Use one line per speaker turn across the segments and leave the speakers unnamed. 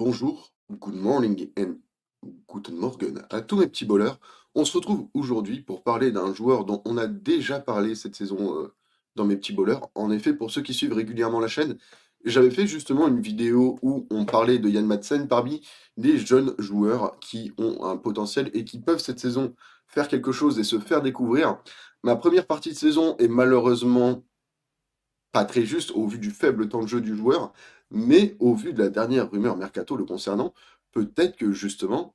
Bonjour, good morning and guten Morgen à tous mes petits bowlers. On se retrouve aujourd'hui pour parler d'un joueur dont on a déjà parlé cette saison dans mes petits bowlers. En effet, pour ceux qui suivent régulièrement la chaîne, j'avais fait justement une vidéo où on parlait de Yann Madsen parmi des jeunes joueurs qui ont un potentiel et qui peuvent cette saison faire quelque chose et se faire découvrir. Ma première partie de saison est malheureusement pas très juste au vu du faible temps de jeu du joueur, mais au vu de la dernière rumeur mercato le concernant, peut-être que justement,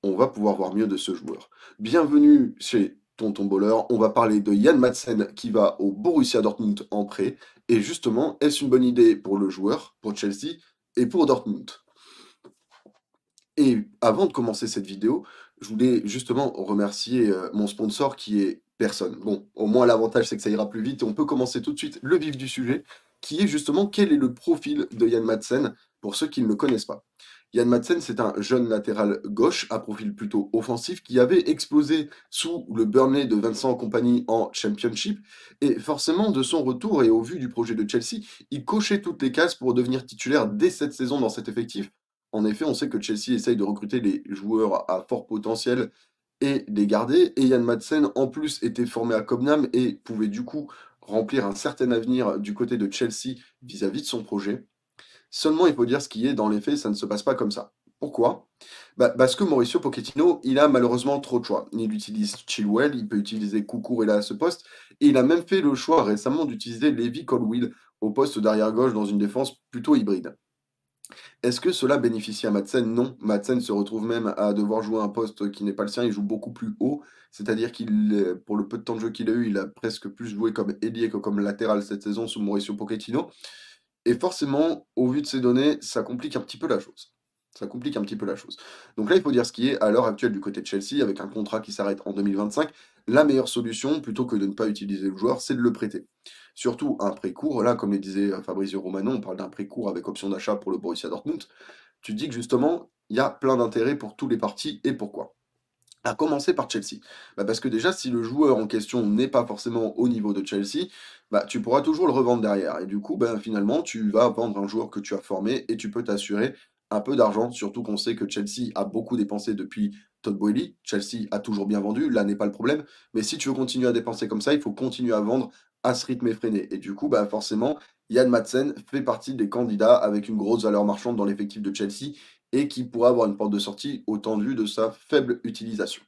on va pouvoir voir mieux de ce joueur. Bienvenue chez Tonton Bowler, on va parler de Yann Madsen qui va au Borussia Dortmund en prêt. Et justement, est-ce une bonne idée pour le joueur, pour Chelsea et pour Dortmund? Et avant de commencer cette vidéo, je voulais justement remercier mon sponsor qui est personne. Bon, au moins l'avantage c'est que ça ira plus vite et on peut commencer tout de suite le vif du sujet, qui est justement quel est le profil de Yann Madsen pour ceux qui ne le connaissent pas. Yann Madsen, c'est un jeune latéral gauche à profil plutôt offensif qui avait explosé sous le Burnley de Vincent Kompany en Championship. Et forcément, de son retour et au vu du projet de Chelsea, il cochait toutes les cases pour devenir titulaire dès cette saison dans cet effectif. En effet, on sait que Chelsea essaye de recruter des joueurs à fort potentiel et les garder. Et Yann Madsen, en plus, était formé à Cobham et pouvait du coup remplir un certain avenir du côté de Chelsea vis-à-vis de son projet. Seulement, il faut dire ce qui est, dans les faits, ça ne se passe pas comme ça. Pourquoi? Parce que Mauricio Pochettino, il a malheureusement trop de choix. Il utilise Chilwell, il peut utiliser Cucurella à ce poste, et il a même fait le choix récemment d'utiliser Levi Colwill au poste d'arrière gauche dans une défense plutôt hybride. Est-ce que cela bénéficie à Madsen? Non. Madsen se retrouve même à devoir jouer un poste qui n'est pas le sien, il joue beaucoup plus haut, c'est-à-dire pour le peu de temps de jeu qu'il a eu, il a presque plus joué comme ailier que comme latéral cette saison sous Mauricio Pochettino. Et forcément, au vu de ces données, ça complique un petit peu la chose. Ça complique un petit peu la chose. Donc là, il faut dire ce qui est, à l'heure actuelle du côté de Chelsea, avec un contrat qui s'arrête en 2025, la meilleure solution, plutôt que de ne pas utiliser le joueur, c'est de le prêter. Surtout un prêt court, là, comme le disait Fabrizio Romano, on parle d'un prêt court avec option d'achat pour le Borussia Dortmund. Tu dis que justement, il y a plein d'intérêts pour tous les partis, et pourquoi? À commencer par Chelsea. Parce que déjà, si le joueur en question n'est pas forcément au niveau de Chelsea, tu pourras toujours le revendre derrière. Et du coup, finalement, tu vas vendre un joueur que tu as formé et tu peux t'assurer un peu d'argent, surtout qu'on sait que Chelsea a beaucoup dépensé depuis Todd Boehly. Chelsea a toujours bien vendu, là n'est pas le problème. Mais si tu veux continuer à dépenser comme ça, il faut continuer à vendre à ce rythme effréné. Et du coup, forcément, Yann Madsen fait partie des candidats avec une grosse valeur marchande dans l'effectif de Chelsea et qui pourrait avoir une porte de sortie au tendu de sa faible utilisation.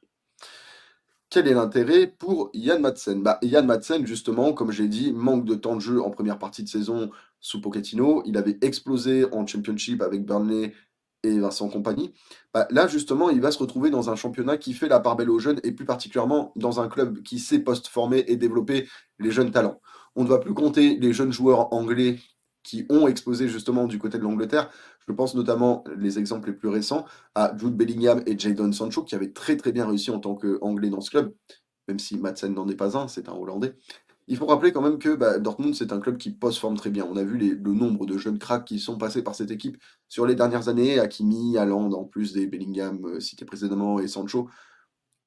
Quel est l'intérêt pour Yann Madsen? Yann Madsen, justement, comme j'ai dit, manque de temps de jeu en première partie de saison sous Pochettino. Il avait explosé en Championship avec Burnley et Vincent Kompany. Là, justement, il va se retrouver dans un championnat qui fait la part belle aux jeunes et plus particulièrement dans un club qui sait post-former et développer les jeunes talents. On ne va plus compter les jeunes joueurs anglais qui ont explosé justement du côté de l'Angleterre. Je pense notamment les exemples les plus récents à Jude Bellingham et Jadon Sancho, qui avaient très très bien réussi en tant qu'anglais dans ce club, même si Madsen n'en est pas un, c'est un Hollandais. Il faut rappeler quand même que Dortmund, c'est un club qui post-forme très bien. On a vu le nombre de jeunes cracks qui sont passés par cette équipe sur les dernières années, Hakimi, Haaland, en plus des Bellingham cités précédemment, et Sancho.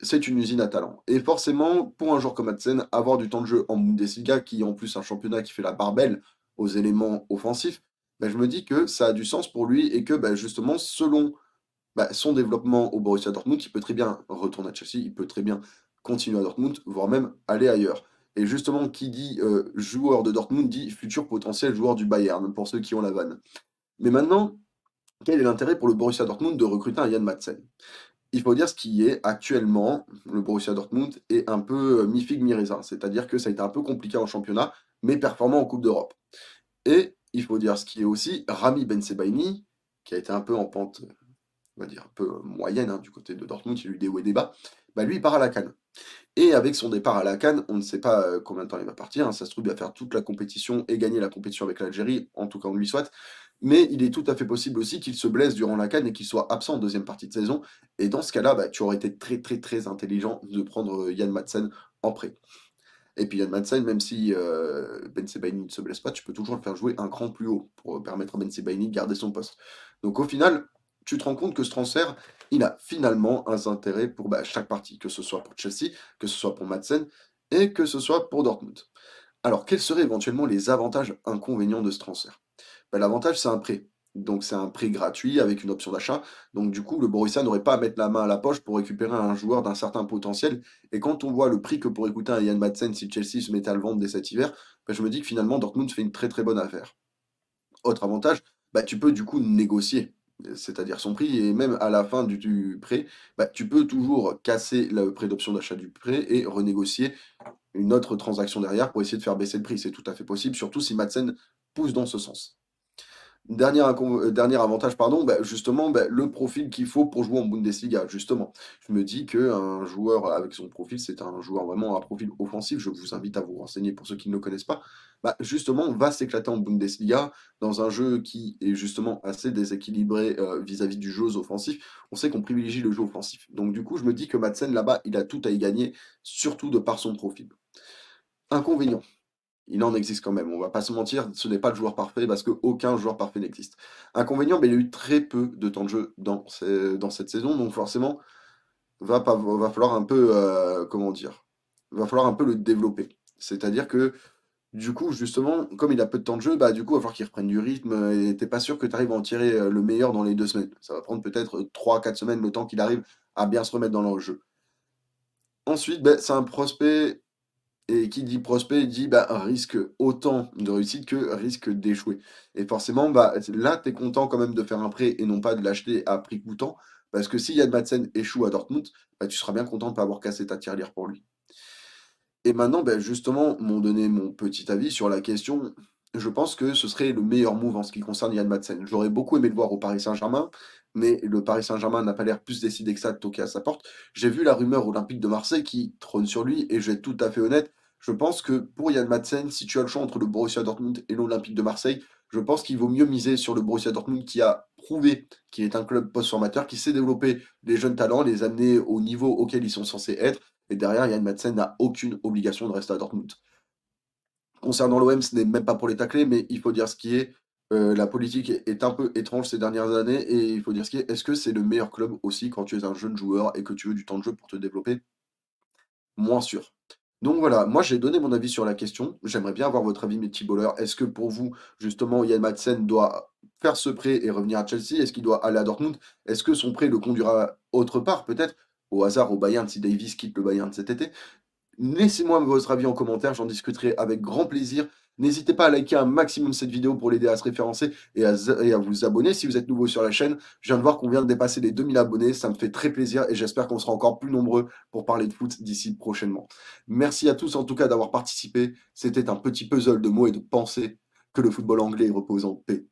C'est une usine à talent. Et forcément, pour un joueur comme Madsen, avoir du temps de jeu en Bundesliga, qui est en plus un championnat qui fait la part belle aux éléments offensifs, je me dis que ça a du sens pour lui et que justement, selon son développement au Borussia Dortmund, il peut très bien retourner à Chelsea, il peut très bien continuer à Dortmund, voire même aller ailleurs. Et justement, qui dit joueur de Dortmund dit futur potentiel joueur du Bayern, pour ceux qui ont la vanne. Mais maintenant, quel est l'intérêt pour le Borussia Dortmund de recruter un Yann Madsen? Il faut dire ce qui est actuellement, le Borussia Dortmund est un peu mi-figue mi-raisin, c'est-à-dire que ça a été un peu compliqué en championnat, mais performant en Coupe d'Europe. Et il faut dire ce qui est aussi, Rami Bensebaini, qui a été un peu en pente on va dire, un peu moyenne du côté de Dortmund, il y a eu des hauts et des bas, lui, il part à la CAN. Et avec son départ à la CAN, on ne sait pas combien de temps il va partir, ça se trouve, il va faire toute la compétition et gagner la compétition avec l'Algérie, en tout cas on lui souhaite, mais il est tout à fait possible aussi qu'il se blesse durant la CAN et qu'il soit absent en deuxième partie de saison, et dans ce cas-là, tu aurais été très très très intelligent de prendre Yann Madsen en prêt. Et puis Yann Madsen, même si Ben Sebaini ne se blesse pas, tu peux toujours le faire jouer un cran plus haut pour permettre à Ben Sebaini de garder son poste. Donc au final, tu te rends compte que ce transfert, il a finalement un intérêt pour chaque partie, que ce soit pour Chelsea, que ce soit pour Madsen et que ce soit pour Dortmund. Alors, quels seraient éventuellement les avantages inconvénients de ce transfert? L'avantage, c'est un prêt. Donc c'est un prêt gratuit avec une option d'achat. Donc du coup, le Borussia n'aurait pas à mettre la main à la poche pour récupérer un joueur d'un certain potentiel. Et quand on voit le prix que pourrait coûter un Yann Madsen si Chelsea se mettait à le vendre dès cet hiver, bah, je me dis que finalement Dortmund fait une très très bonne affaire. Autre avantage, bah, tu peux du coup négocier, c'est-à-dire son prix et même à la fin du prêt, bah, tu peux toujours casser le prêt d'option d'achat du prêt et renégocier une autre transaction derrière pour essayer de faire baisser le prix. C'est tout à fait possible, surtout si Madsen pousse dans ce sens. Dernier avantage, pardon, bah, justement, bah, le profil qu'il faut pour jouer en Bundesliga, justement. Je me dis qu'un joueur avec son profil, c'est un joueur vraiment à profil offensif. Je vous invite à vous renseigner pour ceux qui ne le connaissent pas. Bah, justement, va s'éclater en Bundesliga dans un jeu qui est justement assez déséquilibré vis-à-vis du jeu offensif. On sait qu'on privilégie le jeu offensif. Donc, du coup, je me dis que Madsen, là-bas, il a tout à y gagner, surtout de par son profil. Inconvénient. Il en existe quand même, on va pas se mentir, ce n'est pas le joueur parfait parce qu'aucun joueur parfait n'existe. Inconvénient, mais il a eu très peu de temps de jeu dans cette saison, donc forcément, va falloir un peu, comment dire? Va falloir un peu le développer. C'est-à-dire que, du coup, justement, comme il a peu de temps de jeu, bah, du coup, il va falloir qu'il reprenne du rythme et tu pas sûr que tu arrives à en tirer, le meilleur dans les 2 semaines. Ça va prendre peut-être 3 4 semaines le temps qu'il arrive à bien se remettre dans le jeu. Ensuite, beh, c'est un prospect. Et qui dit prospect dit, bah, risque autant de réussite que risque d'échouer. Et forcément, bah, là, tu es content quand même de faire un prêt et non pas de l'acheter à prix coûtant, parce que si Yann Madsen échoue à Dortmund, bah, tu seras bien content de ne pas avoir cassé ta tirelire pour lui. Et maintenant, bah, justement, m'ont donné mon petit avis sur la question. Je pense que ce serait le meilleur move en ce qui concerne Yann Madsen. J'aurais beaucoup aimé le voir au Paris Saint-Germain, mais le Paris Saint-Germain n'a pas l'air plus décidé que ça de toquer à sa porte. J'ai vu la rumeur Olympique de Marseille qui trône sur lui, et je vais être tout à fait honnête, je pense que pour Yann Madsen, si tu as le choix entre le Borussia Dortmund et l'Olympique de Marseille, je pense qu'il vaut mieux miser sur le Borussia Dortmund qui a prouvé qu'il est un club post-formateur, qui sait développer les jeunes talents, les amener au niveau auquel ils sont censés être, et derrière, Yann Madsen n'a aucune obligation de rester à Dortmund. Concernant l'OM, ce n'est même pas pour les tacler, mais il faut dire ce qui est. La politique est un peu étrange ces dernières années et il faut dire ce qui est. Est-ce que c'est le meilleur club aussi quand tu es un jeune joueur et que tu veux du temps de jeu pour te développer? Moins sûr. Donc voilà, moi j'ai donné mon avis sur la question. J'aimerais bien avoir votre avis, mes petits bowlers. Est-ce que pour vous, justement, Yann Madsen doit faire ce prêt et revenir à Chelsea? Est-ce qu'il doit aller à Dortmund? Est-ce que son prêt le conduira autre part, peut-être? Au hasard, au Bayern, si Davies quitte le Bayern cet été? Laissez-moi votre avis en commentaire, j'en discuterai avec grand plaisir. N'hésitez pas à liker un maximum cette vidéo pour l'aider à se référencer et à vous abonner si vous êtes nouveau sur la chaîne. Je viens de voir qu'on vient de dépasser les 2000 abonnés, ça me fait très plaisir et j'espère qu'on sera encore plus nombreux pour parler de foot d'ici prochainement. Merci à tous en tout cas d'avoir participé. C'était un petit puzzle de mots et de pensées que le football anglais repose en paix.